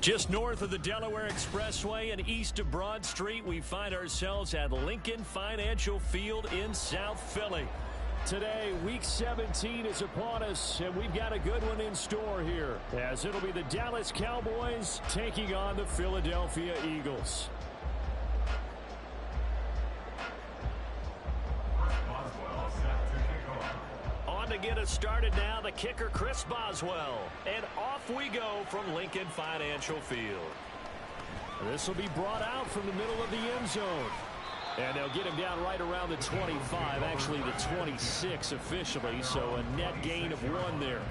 Just north of the Delaware Expressway and east of Broad Street, we find ourselves at Lincoln Financial Field in South Philly. Today, Week 17 is upon us, and we've got a good one in store here, as it'll be the Dallas Cowboys taking on the Philadelphia Eagles. To get us started now, the kicker Chris Boswell, and off we go from Lincoln Financial Field. This will be brought out from the middle of the end zone, and they'll get him down right around the 25, actually the 26 officially, so a net gain of 1 there.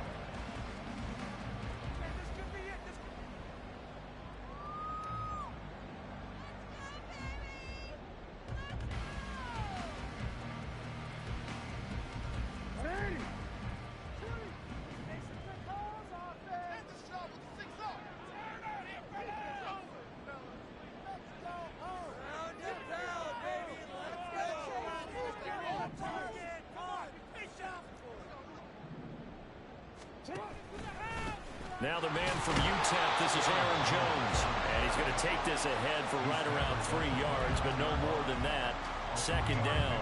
Now the man from UTEP, this is Aaron Jones, and he's going to take this ahead for right around 3 yards, but no more than that. Second down.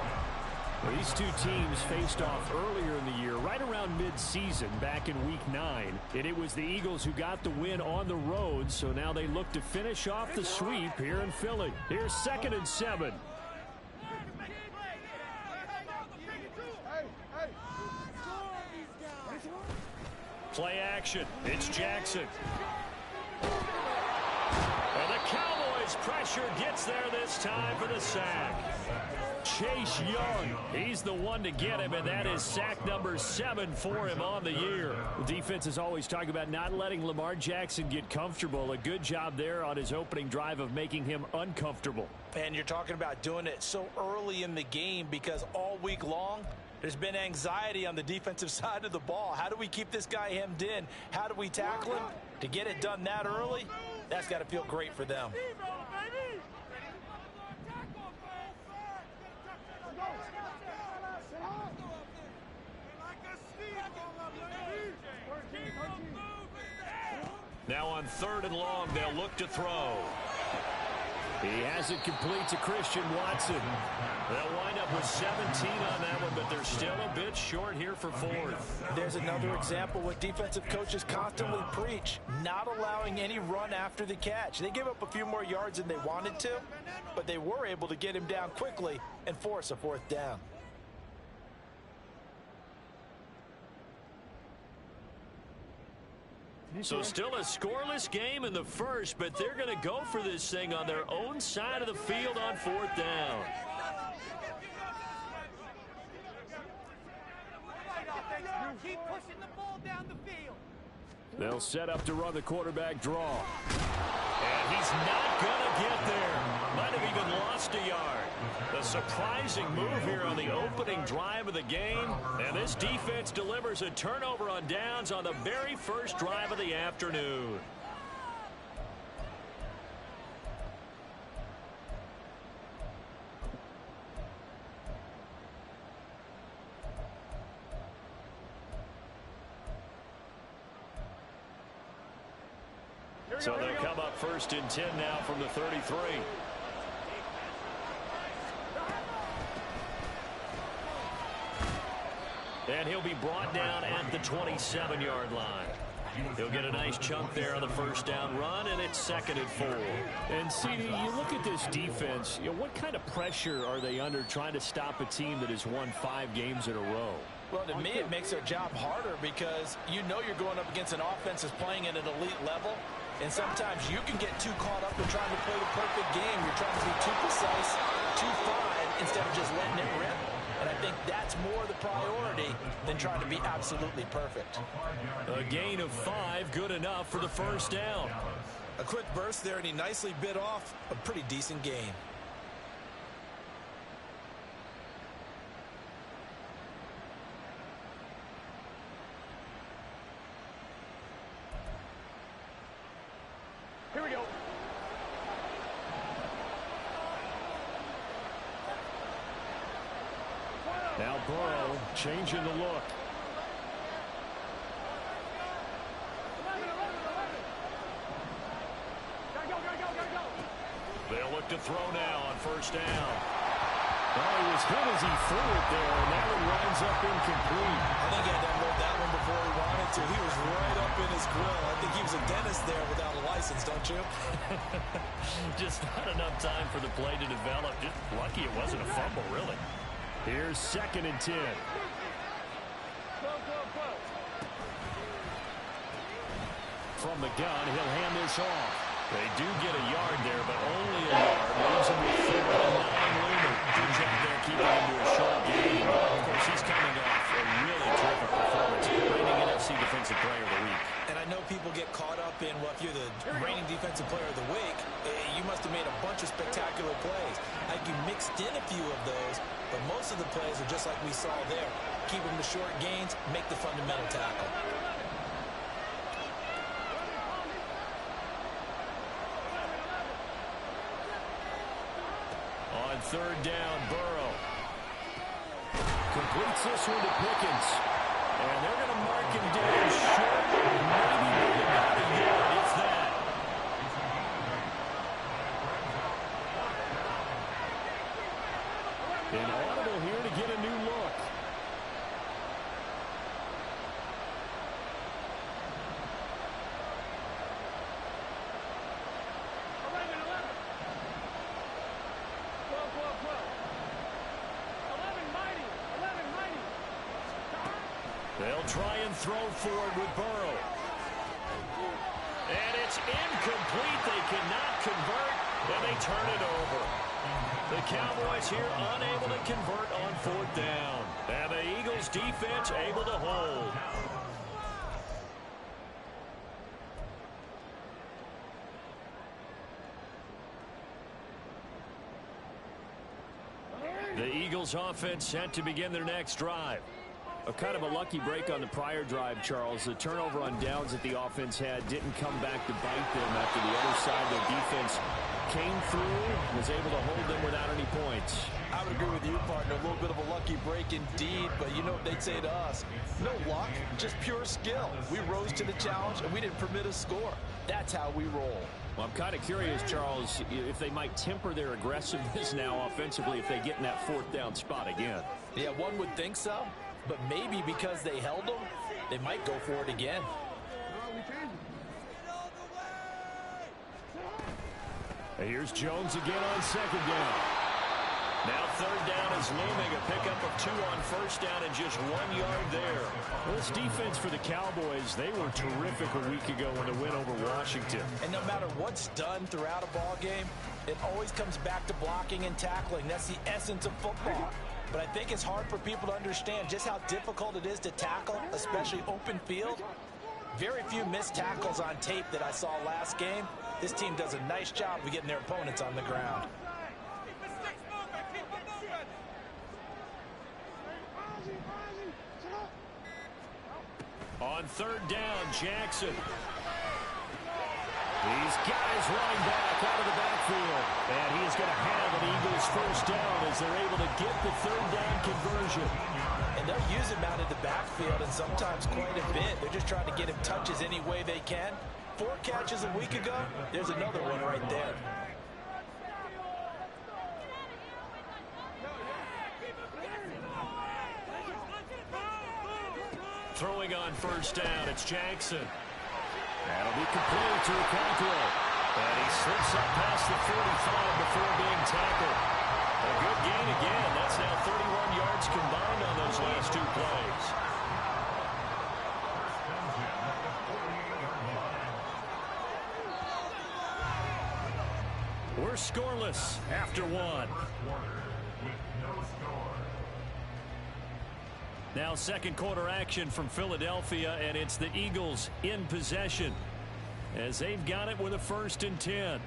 Well, these two teams faced off earlier in the year, right around mid-season, back in Week 9. And it was the Eagles who got the win on the road, so now they look to finish off the sweep here in Philly. Here's 2nd and 7. Play action. It's Jackson. And the Cowboys pressure gets there this time for the sack. Chase Young, he's the one to get him, and that is sack number 7 for him on the year. The defense is always talking about not letting Lamar Jackson get comfortable. A good job there on his opening drive of making him uncomfortable. And you're talking about doing it so early in the game because all week long, there's been anxiety on the defensive side of the ball. How do we keep this guy hemmed in? How do we tackle him? To get it done that early, that's got to feel great for them. Now on 3rd and long, they'll look to throw. He has it complete to Christian Watson. They'll wind up with 17 on that one, but they're still a bit short here for 4th. There's another example what defensive coaches constantly preach, not allowing any run after the catch. They gave up a few more yards than they wanted to, but they were able to get him down quickly and force a 4th down. So still a scoreless game in the first, but they're going to go for this thing on their own side of the field on 4th down. Keep pushing the ball down the field. They'll set up to run the quarterback draw. And he's not going to get there. Might have even lost a yard. A surprising move here on the opening drive of the game. And this defense delivers a turnover on downs on the very first drive of the afternoon. So they'll come up 1st and 10 now from the 33. And he'll be brought down at the 27-yard line. He'll get a nice chunk there on the 1st down run, and it's 2nd and 4. And, CD, you look at this defense, what kind of pressure are they under trying to stop a team that has won 5 games in a row? Well, to me, it makes their job harder because you know you're going up against an offense that's playing at an elite level. And sometimes you can get too caught up in trying to play the perfect game. You're trying to be too precise, too fine, instead of just letting it rip. And I think that's more the priority than trying to be absolutely perfect. A gain of 5, good enough for the 1st down. A quick burst there, and he nicely bit off a pretty decent gain. here we go. Now Burrow changing the look. They'll look to throw now on first down. Oh, he was hit as he threw it there, and that one winds up incomplete. I think he had to unload that one before he wanted to. He was right up in his grill. I think he was a dentist there without a license, don't you? Just not enough time for the play to develop. Just lucky it wasn't a fumble, really. Here's 2nd and 10. From the gun, he'll hand this off. They do get a yard there, but only a yard. Leaves him with 3rd and 9 looming. Good job there keeping him to a short game. Of course, he's coming off a really terrific performance. Reigning NFC Defensive Player of the Week. And I know people get caught up in, well, if you're the reigning Defensive Player of the Week, you must have made a bunch of spectacular plays. Like you mixed in a few of those, but most of the plays are just like we saw there. Keep them to short gains, make the fundamental tackle. On 3rd down, Burrow completes this one to Pickens. And they're going to mark him down short. Maybe about a yard, if that. An audible here to get a new look. They'll try and throw forward with Burrow. And it's incomplete. They cannot convert, and they turn it over. The Cowboys here unable to convert on 4th down. And the Eagles defense able to hold. The Eagles offense set to begin their next drive. A kind of a lucky break on the prior drive, Charles. The turnover on downs that the offense had didn't come back to bite them after the other side. Their defense came through, was able to hold them without any points. I would agree with you, partner. A little bit of a lucky break indeed, but you know what they'd say to us? No luck, just pure skill. We rose to the challenge, and we didn't permit a score. That's how we roll. Well, I'm kind of curious, Charles, if they might temper their aggressiveness now offensively if they get in that 4th down spot again. Yeah, one would think so. But maybe because they held them, they might go for it again. Here's Jones again on 2nd down. Now 3rd down is looming. A pickup of 2 on 1st down and just 1 yard there. Well, this defense for the Cowboys, they were terrific a week ago in the win over Washington. And no matter what's done throughout a ball game, it always comes back to blocking and tackling. That's the essence of football. But I think it's hard for people to understand just how difficult it is to tackle, especially open field. Very few missed tackles on tape that I saw last game. This team does a nice job of getting their opponents on the ground. On 3rd down, Jackson. These guys running back out of the backfield. And he is going to have an Eagles 1st down as they're able to get the 3rd down conversion. And they'll use him out of the backfield and sometimes quite a bit. They're just trying to get him touches any way they can. 4 catches a week ago. There's another one right there. Throwing on 1st down, it's Jackson. That'll be complete to Okonkwo. And he slips up past the 45 before being tackled. A good gain again. That's now 31 yards combined on those last 2 plays. We're scoreless after 1. Now 2nd quarter action from Philadelphia, and it's the Eagles in possession as they've got it with a 1st and 10.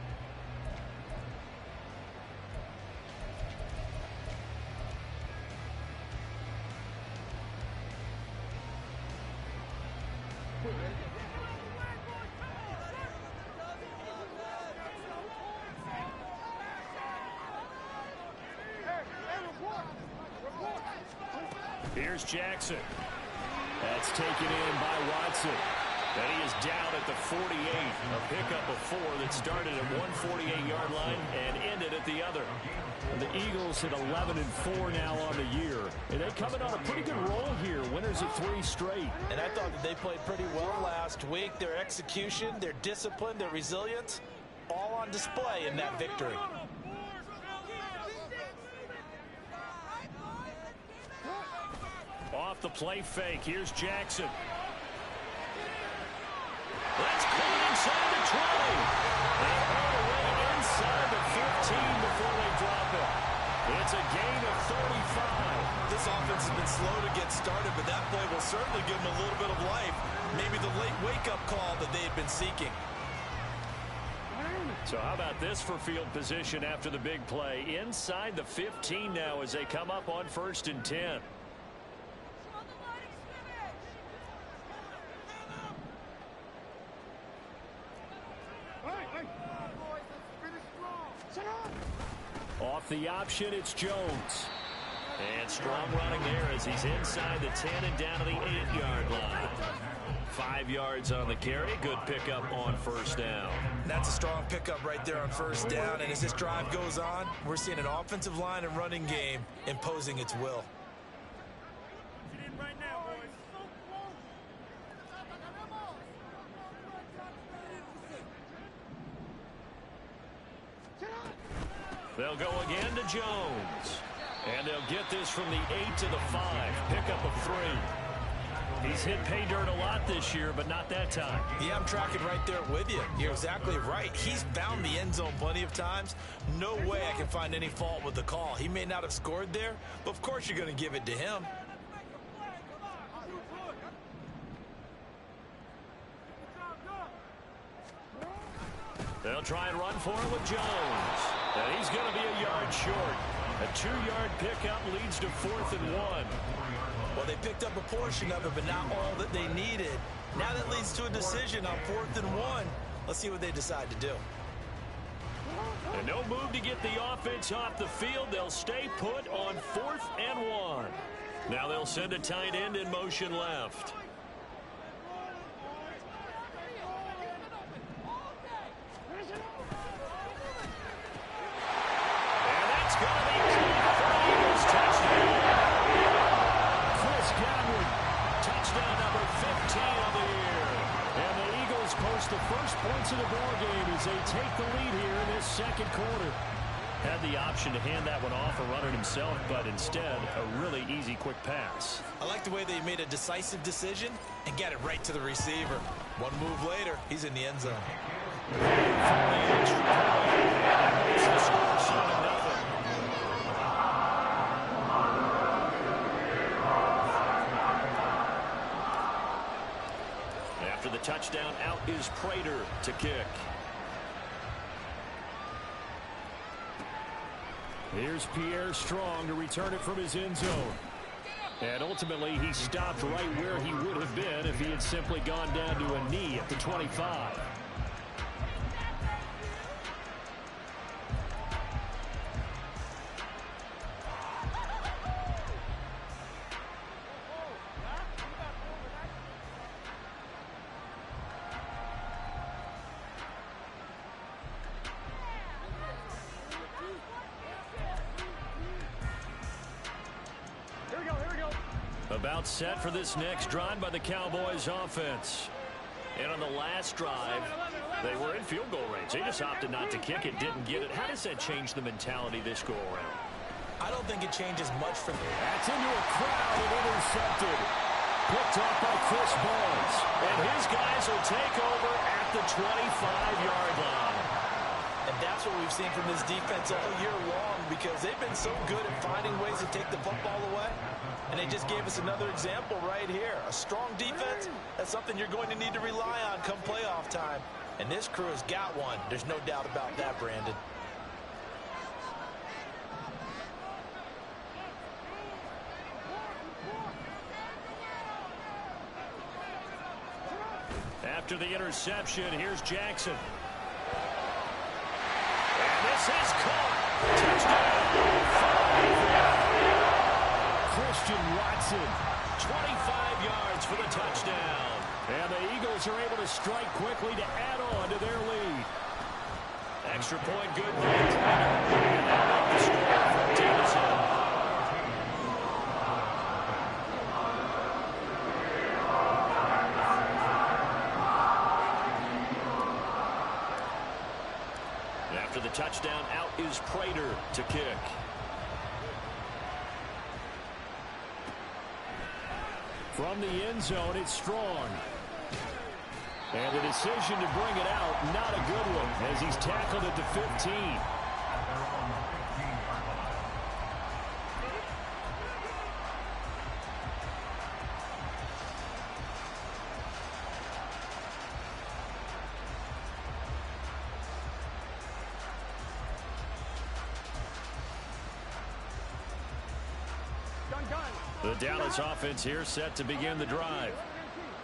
Here's Jackson. That's taken in by Watson. And he is down at the 48. A pickup of 4 that started at one 48-yard line and ended at the other. The Eagles at 11-4 now on the year. And they coming on a pretty good roll here. Winners of 3 straight. And I thought that they played pretty well last week. Their execution, their discipline, their resilience, all on display in that victory. Off the play fake. Here's Jackson. That's caught inside the 20. And all the way inside the 15 before they drop it. It's a gain of 35. This offense has been slow to get started, but that play will certainly give them a little bit of life. Maybe the late wake-up call that they had been seeking. So how about this for field position after the big play? Inside the 15 now as they come up on 1st and 10. Off the option, it's Jones. And strong running there as he's inside the 10 and down to the 8-yard line. 5 yards on the carry. Good pickup on 1st down. That's a strong pickup right there on 1st down. And as this drive goes on, we're seeing an offensive line and running game imposing its will. They'll go again to Jones. And they'll get this from the 8 to the 5. Pickup of 3. He's hit pay dirt a lot this year, but not that time. Yeah, I'm tracking right there with you. You're exactly right. He's found the end zone plenty of times. No way I can find any fault with the call. He may not have scored there, but of course you're going to give it to him. They'll try and run for it with Jones. And he's going to be a yard short. A 2-yard pickup leads to 4th and 1. Well, they picked up a portion of it, but not all that they needed. Now that leads to a decision on 4th and 1. Let's see what they decide to do. And no move to get the offense off the field. They'll stay put on 4th and 1. Now they'll send a tight end in motion left. The first points of the ball game as they take the lead here in this 2nd quarter. Had the option to hand that one off or run it himself, but instead a really easy quick pass. I like the way they made a decisive decision and got it right to the receiver. One move later, he's in the end zone. It's the score 7-0. After the touchdown, out is Prater to kick. Here's Pierre Strong to return it from his end zone. And ultimately, he stopped right where he would have been if he had simply gone down to a knee at the 25. About set for this next drive by the Cowboys offense. And on the last drive, they were in field goal range. They just opted not to kick it, didn't get it. How does that change the mentality this go around? I don't think it changes much for them. That's into a crowd and intercepted. Picked up by Chris Barnes. And his guys will take over at the 25-yard line. And that's what we've seen from this defense all year long, because they've been so good at finding ways to take the football away. And they just gave us another example right here. A strong defense, that's something you're going to need to rely on come playoff time. And this crew has got one. There's no doubt about that, Brandon. After the interception, here's Jackson. And this is caught. Touchdown. Christian Watson. 25 yards for the touchdown. And the Eagles are able to strike quickly to add on to their lead. Extra point good for the Trainer. And they'll make the score from Tennessee. After the touchdown, out is Prater to kick. From the end zone, it's Strong. And the decision to bring it out, not a good one, as he's tackled at the 15. The Dallas offense here set to begin the drive.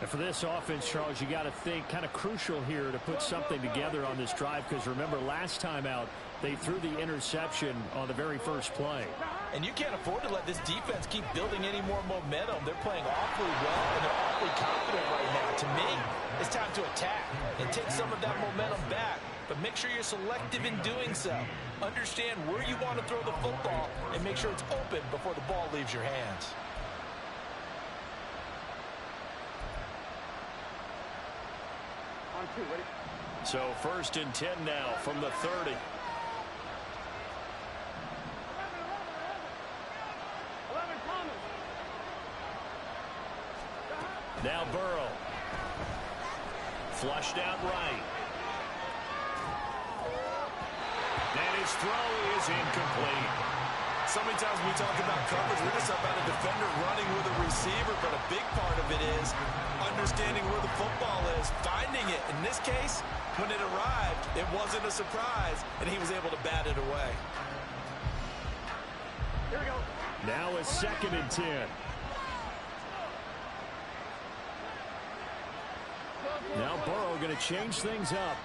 And for this offense, Charles, you got to think kind of crucial here to put something together on this drive, because remember last time out they threw the interception on the very first play. And you can't afford to let this defense keep building any more momentum. They're playing awfully well and they're awfully confident right now. To me, it's time to attack and take some of that momentum back. But make sure you're selective in doing so. Understand where you want to throw the football and make sure it's open before the ball leaves your hands. So 1st and 10 now from the 30. Now Burrow. Flushed out right. And his throw is incomplete. So many times when we talk about coverage, we're just about a defender running with a receiver, but a big part of it is understanding where the football is, finding it. In this case, when it arrived, it wasn't a surprise, and he was able to bat it away. Here we go. Now a 2nd and 10. Now Burrow going to change things up.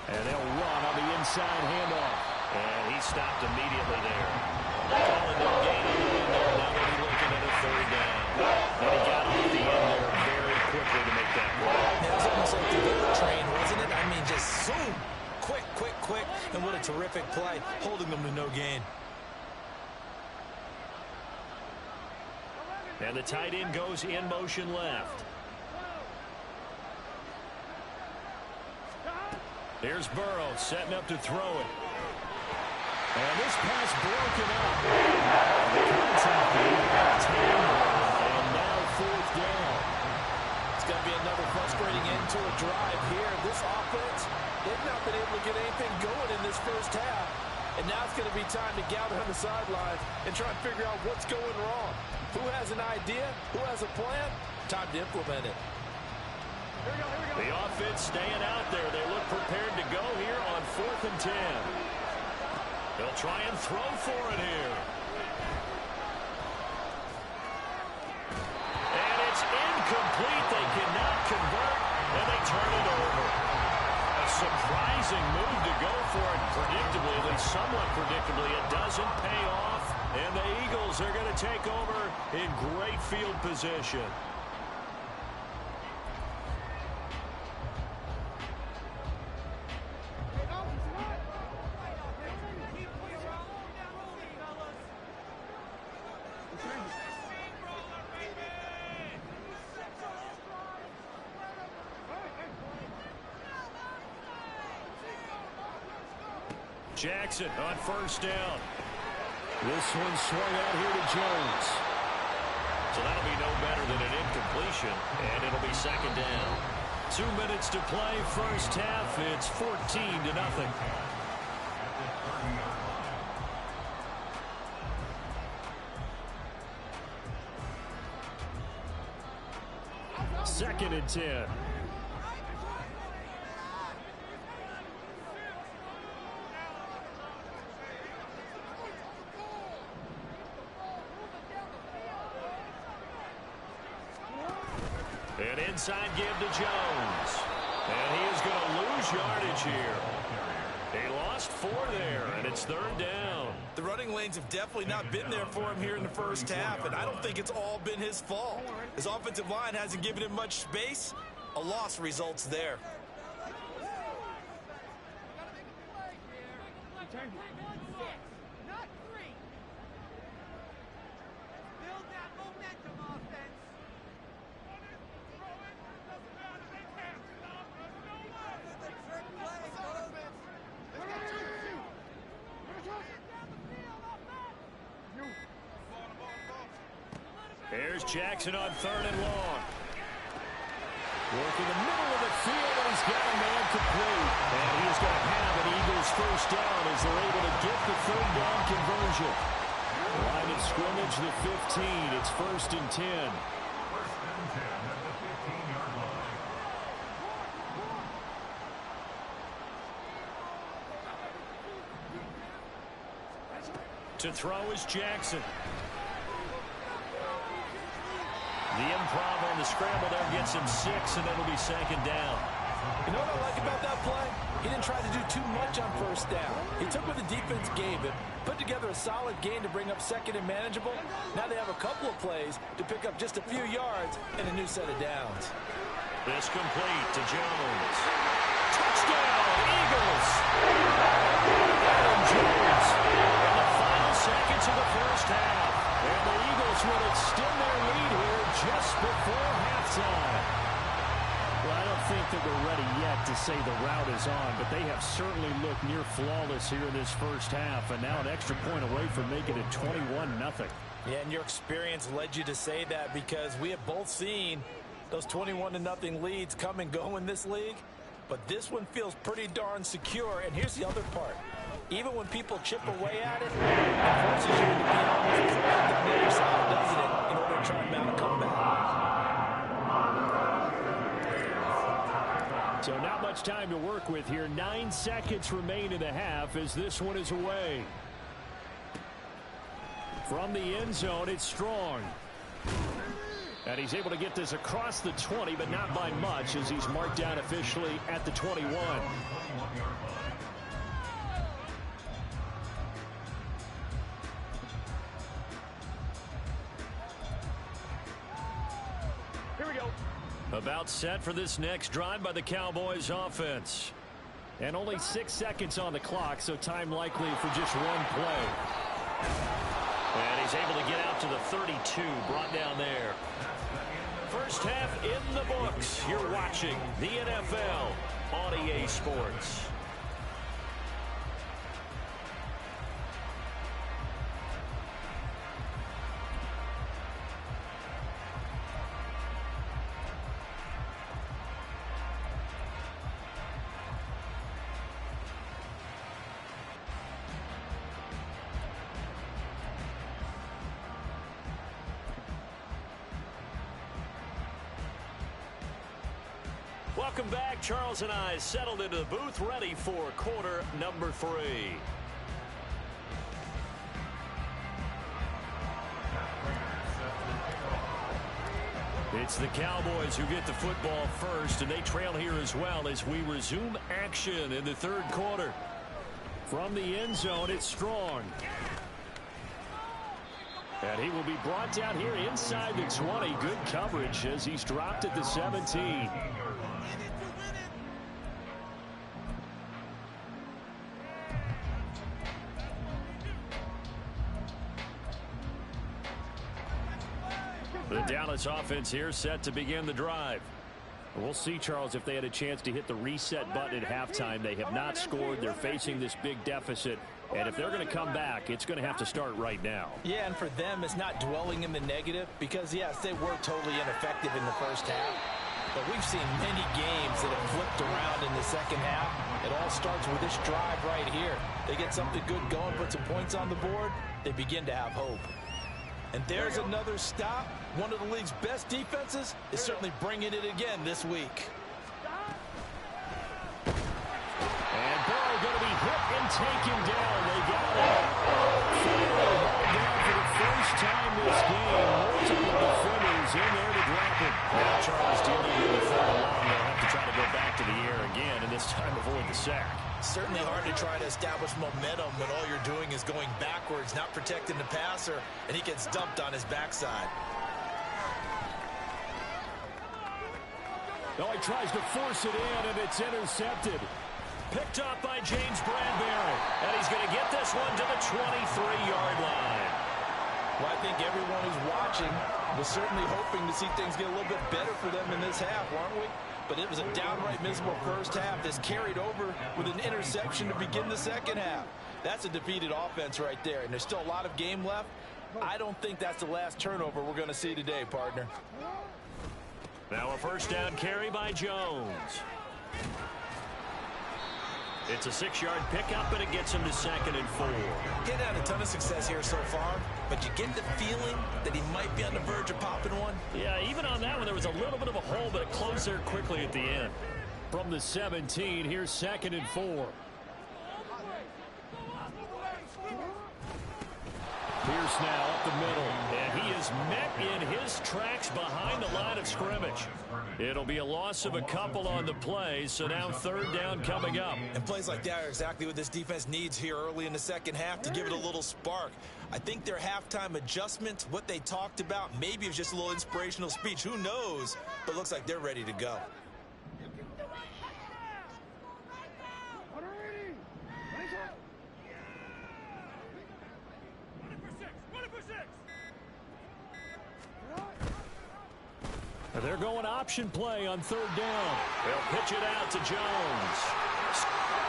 And they'll run on the inside handoff. And he stopped immediately there. Calling no gain in there. Now they'll be looking at a 3rd down. And he got off the end there very quickly to make that play. It was almost like the bullet train, wasn't it? I mean, just zoom. Quick, quick, quick. And what a terrific play, holding them to no gain. And the tight end goes in motion left. Here's Burrow setting up to throw it. And this pass broken up. The contact and now 4th down. It's going to be another frustrating end to a drive here. This offense, they've not been able to get anything going in this first half. And now it's going to be time to gather on the sidelines and try and figure out what's going wrong. Who has an idea? Who has a plan? Time to implement it. Here we go, here we go. The offense staying out there. They look prepared to go here on 4th and 10. They'll try and throw for it here. And it's incomplete. They cannot convert, and they turn it over. A surprising move to go for it predictably, at least somewhat predictably. It doesn't pay off, and the Eagles are going to take over in great field position. Jackson on 1st down. This one swung out here to Jones. So that'll be no better than an incompletion, and it'll be 2nd down. 2 minutes to play, first half. It's 14-0. Second and 10. An inside give to Jones. And he is going to lose yardage here. He lost lost 4 there, and it's 3rd down. The running lanes have definitely not been there for him here in the first half, and I don't think it's all been his fault. His offensive line hasn't given him much space. A loss results there. Not 3. Build that momentum, offense. Here's Jackson on 3rd and long. Working the middle of the field, and he's got a man complete. And he's going to have an Eagles first down as they're able to get the 3rd down conversion. Line of scrimmage, the 15. It's 1st and 10. To throw is Jackson. The improv on the scramble there gets him 6, and it'll be 2nd down. You know what I like about that play? He didn't try to do too much on 1st down. He took what the defense gave him, put together a solid gain to bring up 2nd and manageable. Now they have a couple of plays to pick up just a few yards and a new set of downs. This complete to Jones. Touchdown, Eagles! Aaron Jones in the final seconds of the first half. And the Eagles will extend their lead here just before halftime. Well, I don't think that we're ready yet to say the route is on, but they have certainly looked near flawless here in this first half, and now an extra point away from making it 21-0. Yeah, and your experience led you to say that, because we have both seen those 21-0 leads come and go in this league, but this one feels pretty darn secure. And here's the other part. Even when people chip away at it, it forces you to be almost perfect on the other side, doesn't it, in order to try and mount a comeback. So not much time to work with here. 9 seconds remain in the half as this one is away. From the end zone, it's Strong. And he's able to get this across the 20, but not by much, as he's marked down officially at the 21. About set for this next drive by the Cowboys offense. And only 6 seconds on the clock, so time likely for just one play. And he's able to get out to the 32, brought down there. First half in the books. You're watching the NFL on EA Sports. Welcome back. Charles and I settled into the booth, ready for quarter number 3. It's the Cowboys who get the football first, and they trail here as well as we resume action in the 3rd quarter. From the end zone, it's Strong. And he will be brought down here inside the 20. Good coverage as he's dropped at the 17. The Dallas offense here set to begin the drive. We'll see, Charles, if they had a chance to hit the reset button at halftime. They have not scored. They're facing this big deficit. And if they're going to come back, it's going to have to start right now. Yeah, and for them, it's not dwelling in the negative because, yes, they were totally ineffective in the first half. But we've seen many games that have flipped around in the second half. It all starts with this drive right here. They get something good going, put some points on the board, they begin to have hope. And there's another stop. One of the league's best defenses is certainly bringing it again this week. And Burrow going to be hit and taken down. They got it. Finally down for the first time this game. Multiple defenders in there to drop it. Now Charles dealing with the 3rd and long. They'll have to try to go back to the air again, and this time avoid the sack. certainly hard to try to establish momentum when all you're doing is going backwards, not protecting the passer, and he gets dumped on his backside. Oh, he tries to force it in, and it's intercepted. Picked up by James Bradbury. And he's going to get this one to the 23-yard line. Well, I think everyone who's watching was certainly hoping to see things get a little bit better for them in this half, weren't we? But it was a downright miserable first half that's carried over with an interception to begin the second half. That's a defeated offense right there, and there's still a lot of game left. I don't think that's the last turnover we're going to see today, partner. Now a first down carry by Jones. It's a 6-yard pickup, and it gets him to 2nd and 4. Getting had a ton of success here so far, but you get the feeling that he might be on the verge of popping one. Yeah, even on that one, there was a little bit of a hole, but it closed there quickly at the end. From the 17, here's 2nd and 4. Pierce now up the middle, and he is met in his tracks behind the line of scrimmage. It'll be a loss of a couple on the play, so now 3rd down coming up. And plays like that are exactly what this defense needs here early in the second half to give it a little spark. I think their halftime adjustments, what they talked about, maybe it was just a little inspirational speech. Who knows? But it looks like they're ready to go. They're going option play on 3rd down. They'll pitch it out to Jones.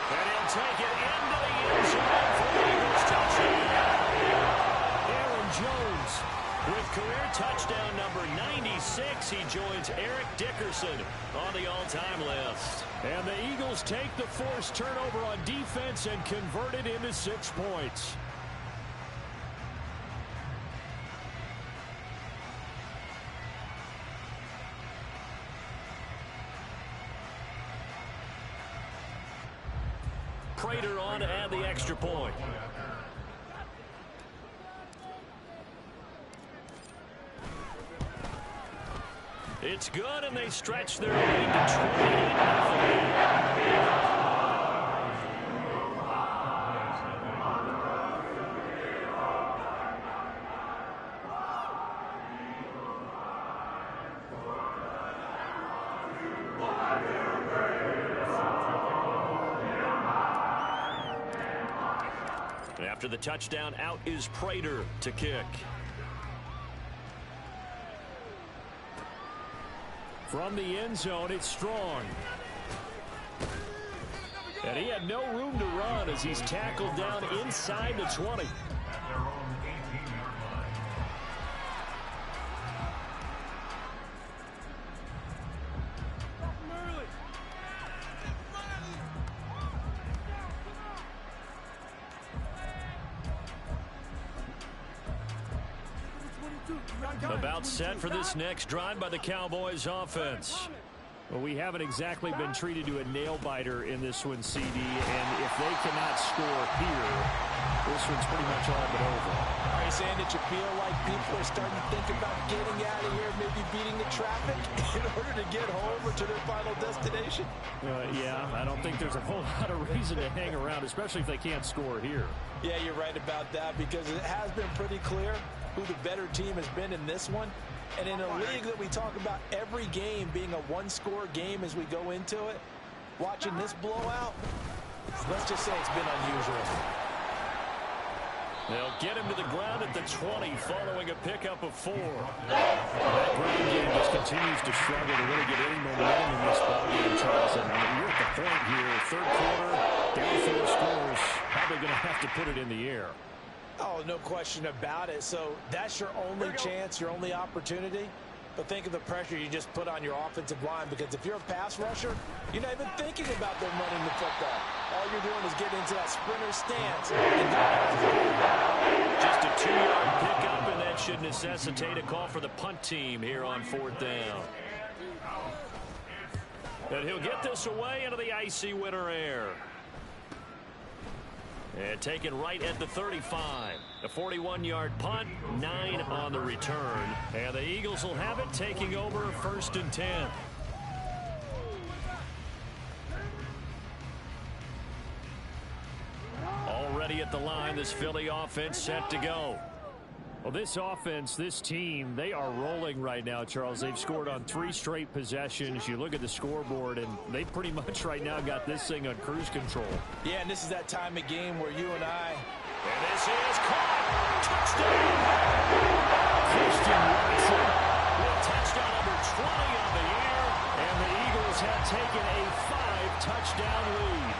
And he'll take it into the end zone for the Eagles touchdown. Aaron Jones with career touchdown number 96. He joins Eric Dickerson on the all-time list. And the Eagles take the forced turnover on defense and convert it into 6 points. Prater on to add the extra point. It's good, and they stretch their lead to 28-0. After the touchdown, out is Prater to kick. From the end zone, it's Strong. And he had no room to run as he's tackled down inside the 20. About set for this next drive by the Cowboys offense. Well, we haven't exactly been treated to a nail-biter in this one, CD, and if they cannot score here, this one's pretty much all but over. Are you saying that you feel like people are starting to think about getting out of here, maybe beating the traffic in order to get home or to their final destination? Yeah, I don't think there's a whole lot of reason to hang around, especially if they can't score here. Yeah, you're right about that, because it has been pretty clear who the better team has been in this one. And in a league that we talk about every game being a one-score game as we go into it, watching this blowout, let's just say it's been unusual. They'll get him to the ground at the 20 following a pickup of 4. That ground game just continues to struggle to really get any momentum in this ballgame, Charles. And you're at the point here, 3rd quarter, down 4 scores, probably going to have to put it in the air. Oh, no question about it. So that's your only chance, your only opportunity. But think of the pressure you just put on your offensive line, because if you're a pass rusher, you're not even thinking about them running the football. All you're doing is getting into that sprinter stance. Just a 2-yard pickup, and that should necessitate a call for the punt team here on 4th down. And he'll get this away into the icy winter air. And taken right at the 35. A 41-yard punt, 9 on the return. And the Eagles will have it, taking over 1st and 10. the line. This Philly offense set to go. Well, this offense, this team, they are rolling right now, Charles. They've scored on 3 straight possessions. You look at the scoreboard, and they pretty much right now got this thing on cruise control. Yeah, and this is that time of game where you and I... And this is caught. Touchdown. Christian Watson with touchdown number 20 on the year, and the Eagles have taken a 5-touchdown lead.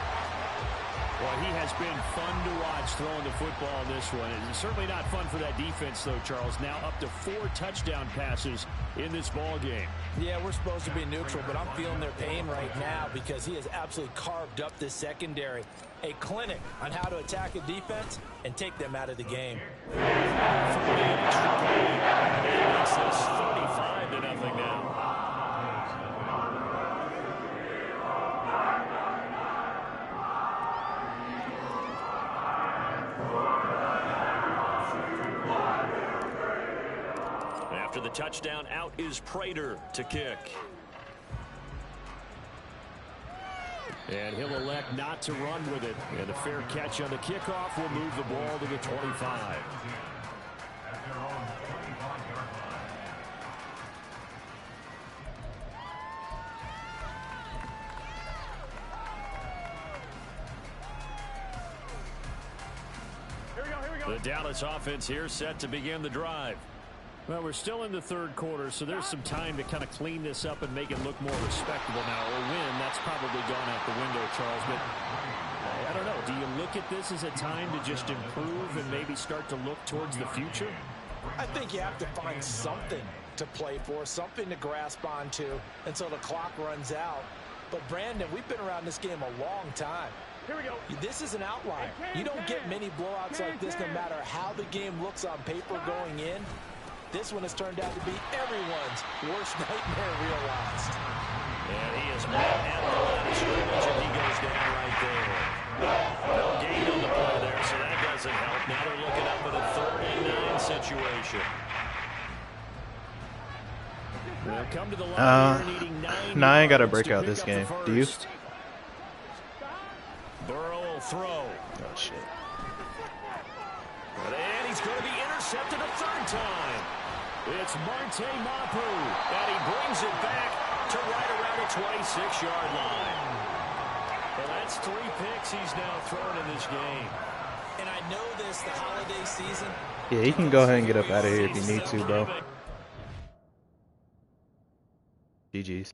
Well, he has been fun to watch throwing the football in this one. It's certainly not fun for that defense, though, Charles. Now up to 4 touchdown passes in this ball game. Yeah, we're supposed to be neutral, but I'm feeling their pain right now because he has absolutely carved up this secondary. A clinic on how to attack a defense and take them out of the game. From the extra point, it makes this 35-0 now. After the touchdown, out is Prater to kick. And he'll elect not to run with it. And a fair catch on the kickoff will move the ball to the 25. The Dallas offense here set to begin the drive. Well, we're still in the third quarter, so there's some time to kind of clean this up and make it look more respectable now. Or win, that's probably gone out the window, Charles. But I don't know. Do you look at this as a time to just improve and maybe start to look towards the future? I think you have to find something to play for, something to grasp onto until the clock runs out. But, Brandon, we've been around this game a long time. Here we go. This is an outlier. You don't get many blowouts like this no matter how the game looks on paper going in. This one has turned out to be everyone's worst nightmare realized. And he is met at the line of scrimmage, and he goes down right there. No gain on the play there, so that doesn't help. Now they're looking up at a 3rd and 9 situation. They'll come to the line here needing 9 I ain't got to yards break to out pick this up game. the Do you? first. Burrow will throw. Oh, shit. And he's going to be intercepted a 3rd time. It's Marte Mapu, and he brings it back to right around the 26-yard line. Well, that's 3 picks he's now thrown in this game. And I know this, the holiday season. Yeah, you can go ahead and get up out of here if you need to, bro. GG's.